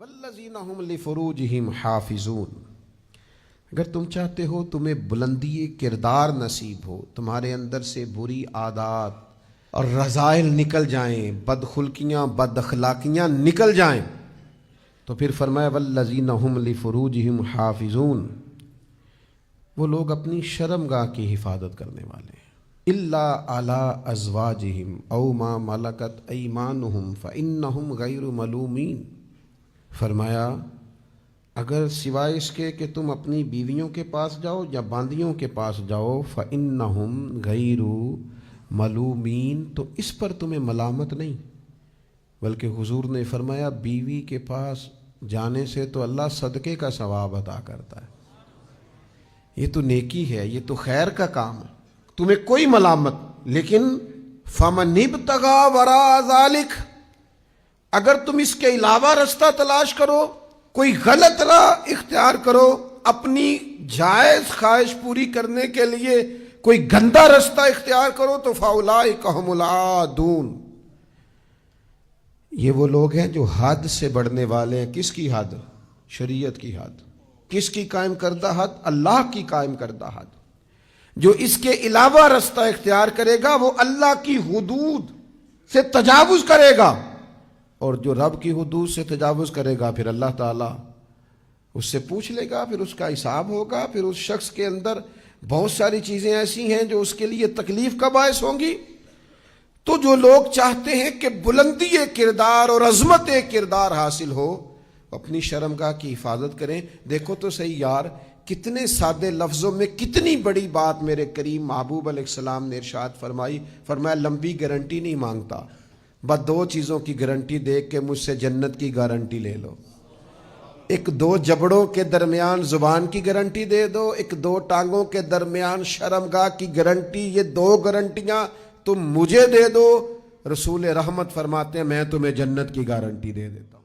والذین هم لفروجہم حافظون۔ اگر تم چاہتے ہو تمہیں بلندی کردار نصیب ہو، تمہارے اندر سے بری عادات اور رذائل نکل جائیں، بدخلقیاں بد اخلاقیاں نکل جائیں، تو پھر فرمایا والذین هم لفروجہم حافظون، وہ لوگ اپنی شرمگاہ کی حفاظت کرنے والے ہیں۔ الا علی ازواجہم او ما ملکت ایمانہم فانہم غیر ملومین، فرمایا اگر سوائے اس کے کہ تم اپنی بیویوں کے پاس جاؤ یا باندیوں کے پاس جاؤ، فانہم غیر ملومین، تو اس پر تمہیں ملامت نہیں، بلکہ حضور نے فرمایا بیوی کے پاس جانے سے تو اللہ صدقے کا ثواب عطا کرتا ہے، یہ تو نیکی ہے، یہ تو خیر کا کام ہے، تمہیں کوئی ملامت۔ لیکن فمن ابتغى وراء ذلك، اگر تم اس کے علاوہ رستہ تلاش کرو، کوئی غلط راہ اختیار کرو، اپنی جائز خواہش پوری کرنے کے لیے کوئی گندا رستہ اختیار کرو، تو فاولئک هم العادون، یہ وہ لوگ ہیں جو حد سے بڑھنے والے ہیں۔ کس کی حد؟ شریعت کی حد۔ کس کی قائم کردہ حد؟ اللہ کی قائم کردہ حد۔ جو اس کے علاوہ رستہ اختیار کرے گا وہ اللہ کی حدود سے تجاوز کرے گا، اور جو رب کی حدود سے تجاوز کرے گا پھر اللہ تعالیٰ اس سے پوچھ لے گا، پھر اس کا حساب ہوگا، پھر اس شخص کے اندر بہت ساری چیزیں ایسی ہیں جو اس کے لیے تکلیف کا باعث ہوں گی۔ تو جو لوگ چاہتے ہیں کہ بلندی کردار اور عظمت کردار حاصل ہو، اپنی شرمگاہ کی حفاظت کریں۔ دیکھو تو صحیح یار، کتنے سادے لفظوں میں کتنی بڑی بات میرے کریم محبوب علیہ السلام نے ارشاد فرمائی۔ فرمایا لمبی گارنٹی نہیں مانگتا، بس دو چیزوں کی گارنٹی دے کے مجھ سے جنت کی گارنٹی لے لو۔ ایک دو جبڑوں کے درمیان زبان کی گارنٹی دے دو، ایک دو ٹانگوں کے درمیان شرمگاہ کی گارنٹی، یہ دو گارنٹیاں تم مجھے دے دو، رسول رحمت فرماتے ہیں میں تمہیں جنت کی گارنٹی دے دیتا ہوں۔